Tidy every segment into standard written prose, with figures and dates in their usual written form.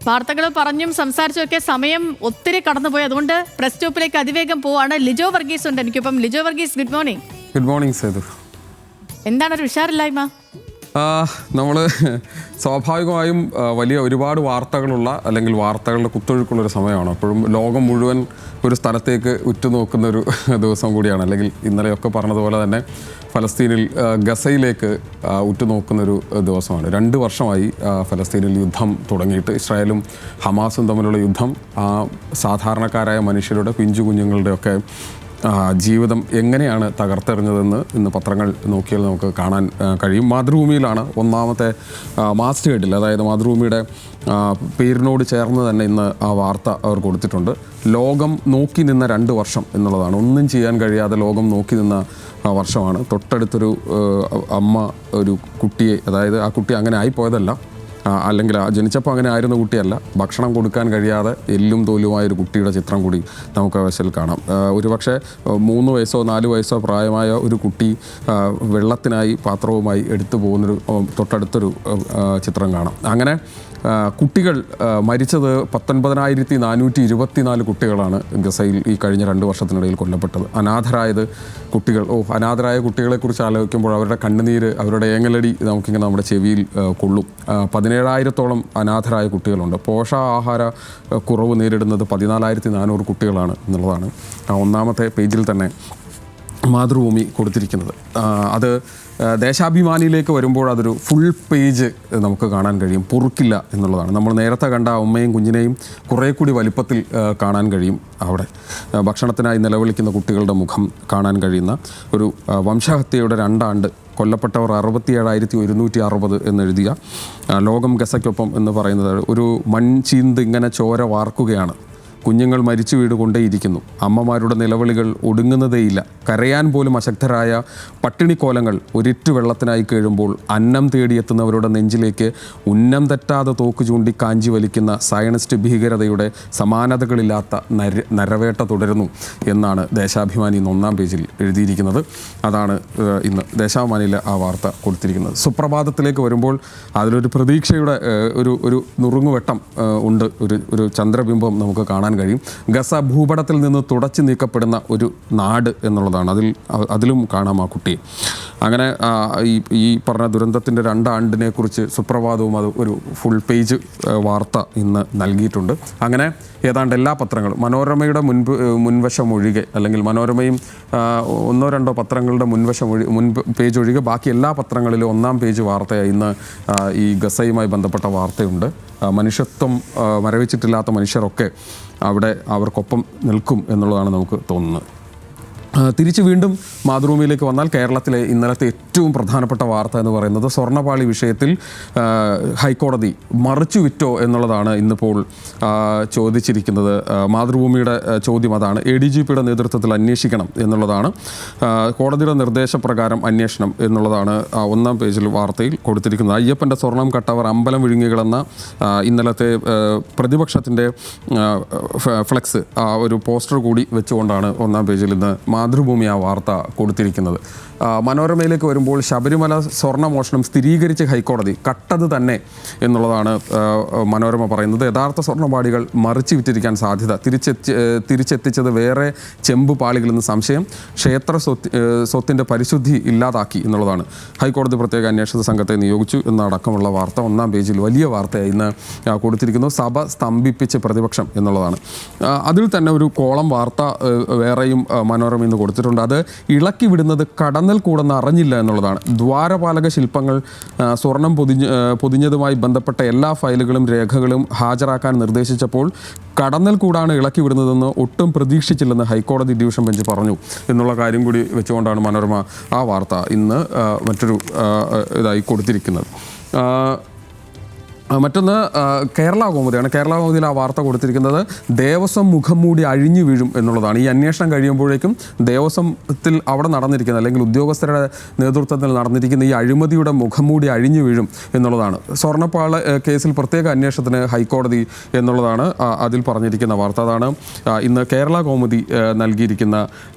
വാർത്തകൾ പറഞ്ഞും സംസാരിച്ചൊക്കെ സമയം ഒത്തിരി കടന്നുപോയി. അതുകൊണ്ട് പ്രസ് സ്റ്റോപ്പിലേക്ക് അതിവേഗം പോവാണ്. ലിജോ വർഗീസ് ഉണ്ട് എനിക്കിപ്പം. Lijo Varghese, good morning. Good morning Sethu. എന്താണ് ഒരു ഉഷാറില്ലായ്മ? നമ്മൾ സ്വാഭാവികമായും ഒരുപാട് വാർത്തകളുള്ള അല്ലെങ്കിൽ വാർത്തകളുടെ കുത്തൊഴുക്കുള്ളൊരു സമയമാണ്. അപ്പോഴും ലോകം മുഴുവൻ ഒരു സ്ഥലത്തേക്ക് ഉറ്റുനോക്കുന്ന ഒരു ദിവസം കൂടിയാണ്. അല്ലെങ്കിൽ ഇന്നലെയൊക്കെ പറഞ്ഞതുപോലെ തന്നെ ഫലസ്തീനിൽ ഗസയിലേക്ക് ഉറ്റുനോക്കുന്നൊരു ദിവസമാണ്. 2 വർഷമായി ഫലസ്തീനിൽ യുദ്ധം തുടങ്ങിയിട്ട്. ഇസ്രായേലും ഹമാസും തമ്മിലുള്ള യുദ്ധം സാധാരണക്കാരായ മനുഷ്യരുടെ പിഞ്ചു കുഞ്ഞുങ്ങളുടെയൊക്കെ ജീവിതം എങ്ങനെയാണ് തകർത്തെറിഞ്ഞതെന്ന് ഇന്ന് പത്രങ്ങൾ നോക്കിയാൽ നമുക്ക് കാണാൻ കഴിയും. മാതൃഭൂമിയിലാണ് ഒന്നാമത്തെ മാസ്റ്റ് ഹെഡിൽ, അതായത് മാതൃഭൂമിയുടെ പേരിനോട് ചേർന്ന് തന്നെ ഇന്ന് ആ വാർത്ത അവർ കൊടുത്തിട്ടുണ്ട്. ലോകം നോക്കി നിന്ന 2 വർഷം എന്നുള്ളതാണ്. ഒന്നും ചെയ്യാൻ കഴിയാതെ ലോകം നോക്കി നിന്ന വർഷമാണ്. തൊട്ടടുത്തൊരു അമ്മ ഒരു കുട്ടിയെ, അതായത് ആ കുട്ടി അങ്ങനെ ആയിപ്പോയതല്ല, അല്ലെങ്കിൽ ജനിച്ചപ്പോൾ അങ്ങനെ ആയിരുന്ന കുട്ടിയല്ല, ഭക്ഷണം കൊടുക്കാൻ കഴിയാതെ എല്ലും തോലുമായൊരു കുട്ടിയുടെ ചിത്രം കൂടി നമുക്ക് അവശയിൽ കാണാം. ഒരുപക്ഷെ 3 വയസ്സോ 4 വയസ്സോ പ്രായമായ ഒരു കുട്ടി വെള്ളത്തിനായി പാത്രവുമായി എടുത്തു പോകുന്നൊരു തൊട്ടടുത്തൊരു ചിത്രം കാണാം. അങ്ങനെ കുട്ടികൾ മരിച്ചത് 19,424 കുട്ടികളാണ് ഗസയിൽ ഈ കഴിഞ്ഞ 2 വർഷത്തിനിടയിൽ കൊല്ലപ്പെട്ടത്. അനാഥരായത് കുട്ടികൾ. അനാഥരായ കുട്ടികളെക്കുറിച്ച് ആലോചിക്കുമ്പോൾ അവരുടെ കണ്ണുനീര്, അവരുടെ ഏങ്ങലടി നമുക്കിങ്ങനെ നമ്മുടെ ചെവിയിൽ കൊള്ളും. 17,000-ഓളം അനാഥരായ കുട്ടികളുണ്ട്. പോഷകാഹാര കുറവ് നേരിടുന്നത് 14,400 കുട്ടികളാണ് എന്നുള്ളതാണ് ഒന്നാമത്തെ പേജിൽ തന്നെ മാതൃഭൂമി കൊടുത്തിരിക്കുന്നത്. അത് ദേശാഭിമാനിയിലേക്ക് വരുമ്പോൾ അതൊരു ഫുൾ പേജ് നമുക്ക് കാണാൻ കഴിയും. പൊറുക്കില്ല എന്നുള്ളതാണ്. നമ്മൾ നേരത്തെ കണ്ട ഉമ്മയും കുഞ്ഞിനെയും കുറേ കൂടി വലിപ്പത്തിൽ കാണാൻ കഴിയും. അവിടെ ഭക്ഷണത്തിനായി നിലവിളിക്കുന്ന കുട്ടികളുടെ മുഖം കാണാൻ കഴിയുന്ന ഒരു വംശഹത്യയുടെ 2 ആണ്ട് കൊല്ലപ്പെട്ടവർ 67,160 എന്നെഴുതിയ ലോകം ഗസയ്ക്കൊപ്പം എന്ന് പറയുന്നത് ഒരു മൺചീന്ത് ഇങ്ങനെ ചോര വാർക്കുകയാണ്. കുഞ്ഞുങ്ങൾ മരിച്ചു വീടുകൊണ്ടേയിരിക്കുന്നു. അമ്മമാരുടെ നിലവിളികൾ ഒടുങ്ങുന്നതേയില്ല. കരയാൻ പോലും അശക്തരായ പട്ടിണിക്കോലങ്ങൾ ഒരിറ്റു വെള്ളത്തിനായി കേഴുമ്പോൾ അന്നം തേടിയെത്തുന്നവരുടെ നെഞ്ചിലേക്ക് ഉന്നം തെറ്റാതെ തോക്ക് ചൂണ്ടി കാഞ്ചി വലിക്കുന്ന സയനിസ്റ്റ് ഭീകരതയുടെ സമാനതകളില്ലാത്ത നരവേട്ട തുടരുന്നു എന്നാണ് ദേശാഭിമാനി ഇന്ന് 1-ാം പേജിൽ എഴുതിയിരിക്കുന്നത്. അതാണ് ഇന്ന് ദേശാഭിമാനിയിലെ ആ വാർത്ത കൊടുത്തിരിക്കുന്നത്. സുപ്രഭാതത്തിലേക്ക് വരുമ്പോൾ അതിലൊരു പ്രതീക്ഷയുടെ ഒരു നുറുങ്ങുവെട്ടം ഉണ്ട്. ഒരു ചന്ദ്രബിംബം നമുക്ക് കാണാൻ കഴിയും. ഗസ ഭൂപടത്തിൽ നിന്ന് തുടച്ചു നീക്കപ്പെടുന്ന ഒരു നാട് എന്നുള്ളതാണ്. അതിലും കാണാം ആ കുട്ടിയെ. അങ്ങനെ ഈ പറഞ്ഞ ദുരന്തത്തിൻ്റെ 2 ആണ്ടിനെ കുറിച്ച് സുപ്രഭാതവും അത് ഒരു ഫുൾ പേജ് വാർത്ത ഇന്ന് നൽകിയിട്ടുണ്ട്. അങ്ങനെ ഏതാണ്ട് എല്ലാ പത്രങ്ങളും, മനോരമയുടെ മുൻവശം ഒഴികെ, അല്ലെങ്കിൽ മനോരമയും 1-2 പത്രങ്ങളുടെ മുൻ പേജ് ഒഴികെ ബാക്കി എല്ലാ പത്രങ്ങളിലും 1-ാം പേജ് വാർത്തയായി ഇന്ന് ഈ ഗസയുമായി ബന്ധപ്പെട്ട വാർത്തയുണ്ട്. മനുഷ്യത്വം മരവിച്ചിട്ടില്ലാത്ത മനുഷ്യരൊക്കെ അവിടെ അവർക്കൊപ്പം നിൽക്കും എന്നുള്ളതാണ് നമുക്ക് തോന്നുന്നത്. തിരിച്ച് വീണ്ടും മാതൃഭൂമിയിലേക്ക് വന്നാൽ കേരളത്തിലെ ഇന്നലത്തെ ഏറ്റവും പ്രധാനപ്പെട്ട വാർത്ത എന്ന് പറയുന്നത് സ്വർണ്ണപ്പാളി വിഷയത്തിൽ ഹൈക്കോടതി മറിച്ചു വിറ്റോ എന്നുള്ളതാണ് ഇന്നിപ്പോൾ ചോദിച്ചിരിക്കുന്നത്. മാതൃഭൂമിയുടെ ചോദ്യം അതാണ്. ADGPയുടെ നേതൃത്വത്തിൽ അന്വേഷിക്കണം എന്നുള്ളതാണ്. കോടതിയുടെ നിർദ്ദേശപ്രകാരം അന്വേഷണം എന്നുള്ളതാണ് 1-ാം പേജിൽ വാർത്തയിൽ കൊടുത്തിരിക്കുന്നത്. അയ്യപ്പൻ്റെ സ്വർണം കട്ടവർ അമ്പലം വിഴുങ്ങികളെന്ന ഇന്നലത്തെ പ്രതിപക്ഷത്തിൻ്റെ ഫ്ലെക്സ്, ഒരു പോസ്റ്റർ കൂടി വെച്ചുകൊണ്ടാണ് 1-ാം പേജിൽ ഇന്ന് മാതൃഭൂമി ആ വാർത്ത കൊടുത്തിരിക്കുന്നത്. മനോരമയിലേക്ക് വരുമ്പോൾ ശബരിമല സ്വർണ്ണമോഷണം സ്ഥിരീകരിച്ച് ഹൈക്കോടതി, കട്ടത് തന്നെ എന്നുള്ളതാണ് മനോരമ പറയുന്നത്. യഥാർത്ഥ സ്വർണ്ണപാളികൾ മറിച്ചു വിറ്റിരിക്കാൻ സാധ്യത, തിരിച്ചെത്തിച്ചത് വേറെ ചെമ്പ് പാളികളെന്ന് സംശയം, ക്ഷേത്ര സ്വത്തിൻ്റെ പരിശുദ്ധി ഇല്ലാതാക്കി എന്നുള്ളതാണ്. ഹൈക്കോടതി പ്രത്യേക അന്വേഷണ സംഘത്തെ നിയോഗിച്ചു എന്നടക്കമുള്ള വാർത്ത 1-ാം പേജിൽ വലിയ വാർത്തയായി ഇന്ന് കൊടുത്തിരിക്കുന്നു. സഭ സ്തംഭിപ്പിച്ച് പ്രതിപക്ഷം എന്നുള്ളതാണ്. അതിൽ തന്നെ ഒരു കോളം വാർത്ത വേറെയും മനോരമ ഇന്ന് കൊടുത്തിട്ടുണ്ട്. അത് ഇളക്കി വിടുന്നത് കടന്നൽ കൂടെന്ന് അറിഞ്ഞില്ല എന്നുള്ളതാണ്. ദ്വാരപാലക ശില്പങ്ങൾ സ്വർണം പൊതിഞ്ഞതുമായി ബന്ധപ്പെട്ട എല്ലാ ഫയലുകളും രേഖകളും ഹാജരാക്കാൻ നിർദ്ദേശിച്ചപ്പോൾ കടന്നൽ കൂടാണ് ഇളക്കി വിടുന്നതെന്ന് ഒട്ടും പ്രതീക്ഷിച്ചില്ലെന്ന് ഹൈക്കോടതി ഡിവിഷൻ ബെഞ്ച് പറഞ്ഞു എന്നുള്ള കാര്യം കൂടി വെച്ചുകൊണ്ടാണ് മനോരമ ആ വാർത്ത ഇന്ന് മറ്റൊരു ഇതായി കൊടുത്തിരിക്കുന്നത്. മറ്റൊന്ന് കേരള കൗമുദിയാണ്. കേരള കൗമുദിയിൽ ആ വാർത്ത കൊടുത്തിരിക്കുന്നത് ദേവസ്വം മുഖം മൂടി അഴിഞ്ഞു വീഴും എന്നുള്ളതാണ്. ഈ അന്വേഷണം കഴിയുമ്പോഴേക്കും ദേവസ്വത്തിൽ അവിടെ നടന്നിരിക്കുന്ന, അല്ലെങ്കിൽ ഉദ്യോഗസ്ഥരുടെ നേതൃത്വത്തിൽ നടന്നിരിക്കുന്ന ഈ അഴിമതിയുടെ മുഖം മൂടി അഴിഞ്ഞു വീഴും എന്നുള്ളതാണ്. സ്വർണ്ണപ്പാള കേസിൽ പ്രത്യേക അന്വേഷണത്തിന് ഹൈക്കോടതി എന്നുള്ളതാണ് അതിൽ പറഞ്ഞിരിക്കുന്ന വാർത്ത. അതാണ് ഇന്ന് കേരള കൗമുദി നൽകിയിരിക്കുന്ന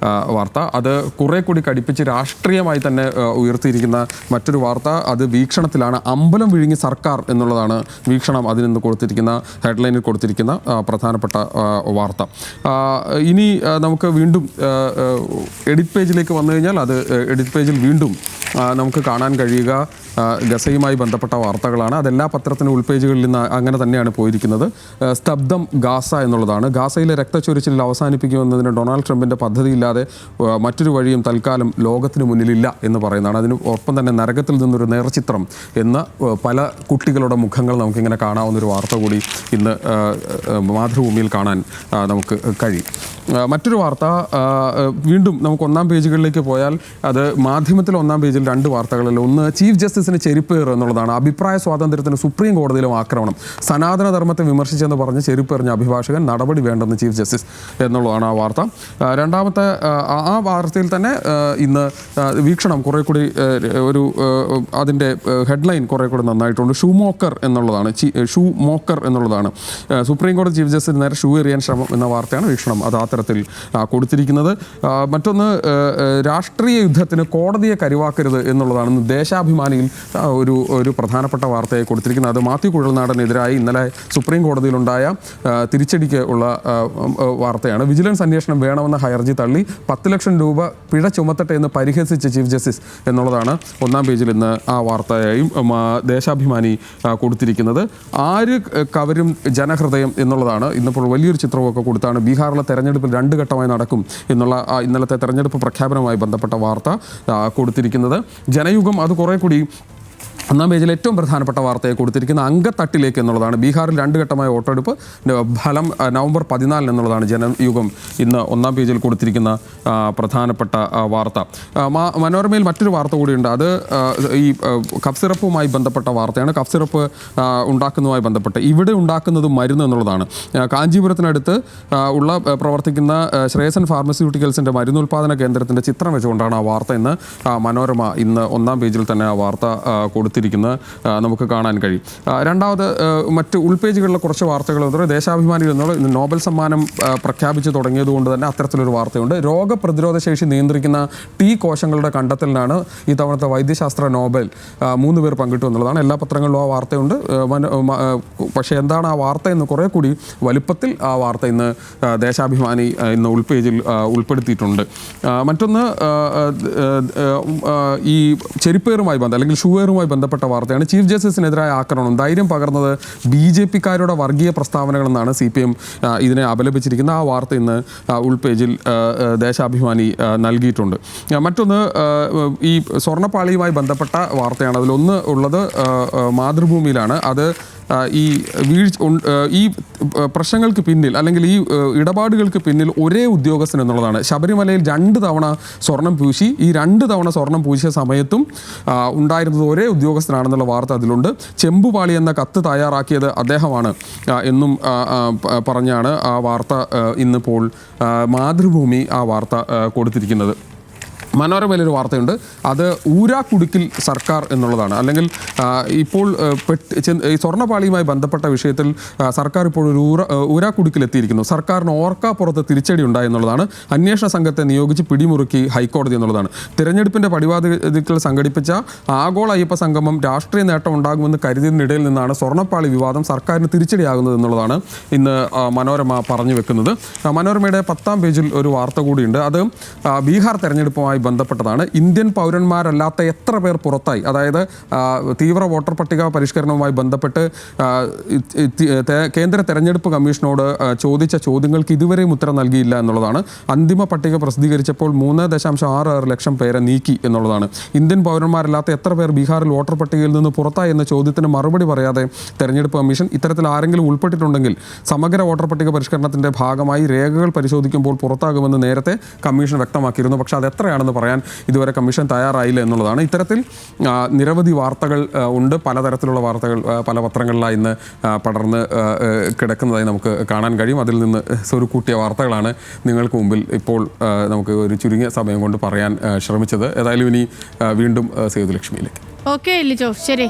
വാർത്ത. അത് കുറേ കൂടി കടിപ്പിച്ച് രാഷ്ട്രീയമായി തന്നെ ഉയർത്തിയിരിക്കുന്ന മറ്റൊരു വാർത്ത. അത് വീക്ഷണത്തിലാണ്. അമ്പലം വിഴുങ്ങി സർക്കാർ എന്നുള്ളതാണ് വീക്ഷണം അതിൽ നിന്ന് കൊടുത്തിരിക്കുന്ന ഹെഡ്ലൈനിൽ കൊടുത്തിരിക്കുന്ന പ്രധാനപ്പെട്ട വാർത്ത. ഇനി നമുക്ക് വീണ്ടും എഡിറ്റ് പേജിലേക്ക് വന്നു കഴിഞ്ഞാൽ അത് എഡിറ്റ് പേജിൽ വീണ്ടും നമുക്ക് കാണാൻ കഴിയുക ഗസയുമായി ബന്ധപ്പെട്ട വാർത്തകളാണ്. അതെല്ലാ പത്രത്തിൻ്റെ ഉൾപേജുകളിൽ നിന്ന് അങ്ങനെ തന്നെയാണ് പോയിരിക്കുന്നത്. സ്തബ്ധം ഗാസ എന്നുള്ളതാണ്. ഗാസയിലെ രക്തച്ചൊരിച്ചിൽ അവസാനിപ്പിക്കുമെന്നതിന് ഡൊണാൾഡ് ട്രംപിൻ്റെ പദ്ധതിയില്ലാതെ മറ്റൊരു വഴിയും തൽക്കാലം ലോകത്തിന് മുന്നിലില്ല എന്ന് പറയുന്നതാണ്. അതിന് ഒപ്പം തന്നെ നരകത്തിൽ നിന്നൊരു നേർചിത്രം എന്ന പല കുട്ടികളുടെ മുഖങ്ങൾ നമുക്കിങ്ങനെ കാണാവുന്നൊരു വാർത്ത കൂടി ഇന്ന് മാതൃഭൂമിയിൽ കാണാൻ നമുക്ക് കഴിയും. മറ്റൊരു വാർത്ത വീണ്ടും നമുക്ക് ഒന്നാം പേജുകളിലേക്ക് പോയാൽ അത് മാധ്യമത്തിൽ ഒന്നാം പേജിൽ രണ്ട് വാർത്തകളിൽ ഒന്ന് ചീഫ് ജസ്റ്റിസിന് ചെരുപ്പേറ് എന്നുള്ളതാണ്. അഭിപ്രായ സ്വാതന്ത്ര്യത്തിന് സുപ്രീം കോടതിയിലും ആക്രമണം. സനാതന ധർമ്മത്തെ വിമർശിച്ചെന്ന് പറഞ്ഞ് ചെരുപ്പെറിഞ്ഞ അഭിഭാഷകൻ നടപടി വേണ്ടെന്ന് ചീഫ് ജസ്റ്റിസ് എന്നുള്ളതാണ് ആ വാർത്ത. രണ്ടാമത്തെ ആ വാർത്തയിൽ തന്നെ ഇന്ന് വീക്ഷണം കുറേ കൂടി ഒരു അതിൻ്റെ ഹെഡ്ലൈൻ കുറേ കൂടി നന്നായിട്ടുണ്ട്. ഷൂ മോക്കർ എന്നുള്ളതാണ്. സുപ്രീം കോടതി ചീഫ് ജസ്റ്റിന് നേരെ ഷൂ എറിയാൻ ശ്രമം എന്ന വാർത്തയാണ് വീക്ഷണം അത് തരത്തിൽ കൊടുത്തിരിക്കുന്നത്. മറ്റൊന്ന് രാഷ്ട്രീയ യുദ്ധത്തിന് കോടതിയെ കരുവാക്കരുത് എന്നുള്ളതാണ് ദേശാഭിമാനിയിൽ ഒരു പ്രധാനപ്പെട്ട വാർത്തയായി കൊടുത്തിരിക്കുന്നത്. അത് മാത്യു കുഴൽനാടനെതിരായി ഇന്നലെ സുപ്രീം കോടതിയിലുണ്ടായ തിരിച്ചടിക്ക് ഉള്ള വാർത്തയാണ്. വിജിലൻസ് അന്വേഷണം വേണമെന്ന ഹർജി തള്ളി 10 ലക്ഷം രൂപ പിഴ ചുമത്തട്ടെ എന്ന് പരിഹസിച്ച ചീഫ് ജസ്റ്റിസ് എന്നുള്ളതാണ് ഒന്നാം പേജിൽ ഇന്ന് ആ വാർത്തയായും ദേശാഭിമാനി കൊടുത്തിരിക്കുന്നത്. ആര് കവരും ജനഹൃദയം എന്നുള്ളതാണ്. ഇന്നിപ്പോൾ വലിയൊരു ചിത്രമൊക്കെ കൊടുത്താണ് ബീഹാറിലെ തെരഞ്ഞെടുപ്പിൽ 2 ഘട്ടമായി നടക്കും എന്നുള്ള ഇന്നലത്തെ തെരഞ്ഞെടുപ്പ് പ്രഖ്യാപനവുമായി ബന്ധപ്പെട്ട വാർത്ത കൊടുത്തിരിക്കുന്നത്. ജനയുഗം അത് കുറേ കൂടി ഒന്നാം പേജിൽ ഏറ്റവും പ്രധാനപ്പെട്ട വാർത്തയെ കൊടുത്തിരിക്കുന്ന അങ്കത്തട്ടിലേക്ക് എന്നുള്ളതാണ്. ബീഹാറിൽ 2 ഘട്ടമായ വോട്ടെടുപ്പ് ഫലം നവംബർ 14 എന്നുള്ളതാണ് ജനയുഗം ഇന്ന് ഒന്നാം പേജിൽ കൊടുത്തിരിക്കുന്ന പ്രധാനപ്പെട്ട വാർത്ത. മനോരമയിൽ മറ്റൊരു വാർത്ത കൂടിയുണ്ട്. അത് ഈ കഫ് സിറപ്പുമായി ബന്ധപ്പെട്ട വാർത്തയാണ്. കഫ് സിറപ്പ് ഉണ്ടാക്കുന്നതുമായി ബന്ധപ്പെട്ട് ഇവിടെ ഉണ്ടാക്കുന്നത് മരുന്ന് എന്നുള്ളതാണ്. കാഞ്ചീപുരത്തിനടുത്ത് പ്രവർത്തിക്കുന്ന ശ്രേയസൻ ഫാർമസ്യൂട്ടിക്കൽസിൻ്റെ മരുന്നുൽപാദന കേന്ദ്രത്തിൻ്റെ ചിത്രം വെച്ചുകൊണ്ടാണ് ആ വാർത്ത ഇന്ന് മനോരമ ഇന്ന് ഒന്നാം പേജിൽ തന്നെ ആ വാർത്ത കൊടുത്തിരിക്കുന്നത് നമുക്ക് കാണാൻ കഴിയും. രണ്ടാമത് മറ്റ് ഉൾപേജുകളിലെ കുറച്ച് വാർത്തകൾ ദേശാഭിമാനിയിൽ നിന്നുള്ള നോബൽ സമ്മാനം പ്രഖ്യാപിച്ചു തുടങ്ങിയതുകൊണ്ട് തന്നെ അത്തരത്തിലൊരു വാർത്തയുണ്ട്. രോഗപ്രതിരോധ ശേഷി നിയന്ത്രിക്കുന്ന T കോശങ്ങളുടെ കണ്ടെത്തലിനാണ് ഈ തവണത്തെ വൈദ്യശാസ്ത്ര നോബൽ 3 പേർ പങ്കിട്ടു എന്നുള്ളതാണ്. എല്ലാ പത്രങ്ങളിലും ആ വാർത്തയുണ്ട്. പക്ഷേ എന്താണ് ആ വാർത്ത എന്ന് കുറേ കൂടി വലുപ്പത്തിൽ ആ വാർത്ത ഇന്ന് ദേശാഭിമാനി ഇന്ന് ഉൾപേജിൽ ഉൾപ്പെടുത്തിയിട്ടുണ്ട്. മറ്റൊന്ന് ഈ ചെരുപ്പേറുമായി അല്ലെങ്കിൽ ഷൂവേറുമായി ബന്ധപ്പെട്ട വാർത്തയാണ്. ചീഫ് ജസ്റ്റിസിനെതിരായ ആക്രമണം ധൈര്യം പകർന്നത് BJP-കാരുടെ വർഗീയ പ്രസ്താവനകളെന്നാണ് CPM ഇതിനെ അപലപിച്ചിരിക്കുന്നത്. ആ വാർത്ത ഇന്ന് ഉൾപേജിൽ ദേശാഭിമാനി നൽകിയിട്ടുണ്ട്. മറ്റൊന്ന് ഈ സ്വർണ്ണപ്പാളിയുമായി ബന്ധപ്പെട്ട വാർത്തയാണ്. അതിലൊന്ന് ഉള്ളത് മാതൃഭൂമിയിലാണ്. അത് ഈ പ്രശ്നങ്ങൾക്ക് പിന്നിൽ അല്ലെങ്കിൽ ഈ ഇടപാടുകൾക്ക് പിന്നിൽ ഒരേ ഉദ്യോഗസ്ഥൻ എന്നുള്ളതാണ്. ശബരിമലയിൽ 2 തവണ സ്വർണം പൂശി ഈ 2 തവണ സ്വർണം പൂശിയ സമയത്തും ഉണ്ടായിരുന്നത് ഒരേ ഉദ്യോഗസ്ഥനാണെന്നുള്ള വാർത്ത അതിലുണ്ട്. ചെമ്പുപാളി എന്ന കത്ത് തയ്യാറാക്കിയത് അദ്ദേഹമാണ് എന്നും പറഞ്ഞാണ് ആ വാർത്ത ഇന്നിപ്പോൾ മാതൃഭൂമി ആ വാർത്ത കൊടുത്തിരിക്കുന്നത്. മനോരമയിലൊരു വാർത്തയുണ്ട്. അത് ഊരാക്കുടുക്കിൽ സർക്കാർ എന്നുള്ളതാണ്. അല്ലെങ്കിൽ ഇപ്പോൾ ഈ സ്വർണ്ണപ്പാളിയുമായി ബന്ധപ്പെട്ട വിഷയത്തിൽ സർക്കാർ ഇപ്പോൾ ഒരു ഊരാക്കുടുക്കിലെത്തിയിരിക്കുന്നു. സർക്കാരിന് ഓർക്കാപ്പുറത്ത് തിരിച്ചടി ഉണ്ടായി എന്നുള്ളതാണ്. അന്വേഷണ സംഘത്തെ നിയോഗിച്ച് പിടിമുറുക്കി ഹൈക്കോടതി എന്നുള്ളതാണ്. തിരഞ്ഞെടുപ്പിൻ്റെ പടിവാതിൽക്കൽ സംഘടിപ്പിച്ച ആഗോള അയ്യപ്പ സംഗമം രാഷ്ട്രീയ നേട്ടം ഉണ്ടാകുമെന്ന് കരുതിയതിനിടയിൽ നിന്നാണ് സ്വർണ്ണപ്പാളി വിവാദം സർക്കാരിന് തിരിച്ചടിയാകുന്നത് എന്നുള്ളതാണ് ഇന്ന് മനോരമ പറഞ്ഞു വെക്കുന്നത്. മനോരമയുടെ 10-ാം പേജിൽ ഒരു വാർത്ത കൂടിയുണ്ട്. അത് ബീഹാർ തെരഞ്ഞെടുപ്പുമായി ബന്ധപ്പെട്ടതാണ്. ഇന്ത്യൻ പൗരന്മാരല്ലാത്ത എത്ര പേർ പുറത്തായി, അതായത് തീവ്ര വോട്ടർ പട്ടിക പരിഷ്കരണവുമായി ബന്ധപ്പെട്ട് കേന്ദ്ര തെരഞ്ഞെടുപ്പ് കമ്മീഷനോട് ചോദിച്ച ചോദ്യങ്ങൾക്ക് ഇതുവരെയും ഉത്തരം നൽകിയില്ല എന്നുള്ളതാണ്. അന്തിമ പട്ടിക പ്രസിദ്ധീകരിച്ചപ്പോൾ 3.66 ലക്ഷം പേരെ നീക്കി എന്നുള്ളതാണ്. ഇന്ത്യൻ പൗരന്മാരല്ലാത്ത എത്ര പേർ ബീഹാറിൽ വോട്ടർ പട്ടികയിൽ നിന്ന് പുറത്തായി എന്ന ചോദ്യത്തിന് മറുപടി പറയാതെ തെരഞ്ഞെടുപ്പ് കമ്മീഷൻ ഇത്തരത്തിൽ ആരെങ്കിലും ഉൾപ്പെട്ടിട്ടുണ്ടെങ്കിൽ സമഗ്ര വോട്ടർ പട്ടിക പരിഷ്കരണത്തിൻ്റെ ഭാഗമായി രേഖകൾ പരിശോധിക്കുമ്പോൾ പുറത്താകുമെന്ന് നേരത്തെ കമ്മീഷൻ വ്യക്തമാക്കിയിരുന്നു. പക്ഷേ അത് എത്രയാണെന്ന് പറയാൻ ഇതുവരെ കമ്മീഷൻ തയ്യാറായില്ല എന്നുള്ളതാണ്. ഇത്തരത്തിൽ നിരവധി വാർത്തകൾ ഉണ്ട്. പലതരത്തിലുള്ള വാർത്തകൾ പല പത്രങ്ങളിലായി ഇന്ന് പടർന്ന് കിടക്കുന്നതായി നമുക്ക് കാണാൻ കഴിയും. അതിൽ നിന്ന് സ്വരുക്കൂട്ടിയ വാർത്തകളാണ് നിങ്ങൾക്ക് മുമ്പിൽ ഇപ്പോൾ നമുക്ക് ഒരു ചുരുങ്ങിയ സമയം കൊണ്ട് പറയാൻ ശ്രമിച്ചത്. ഏതായാലും ഇനി വീണ്ടും സേതുലക്ഷ്മിയിലേക്ക്. ഓക്കെ ലിജോ, ശരി.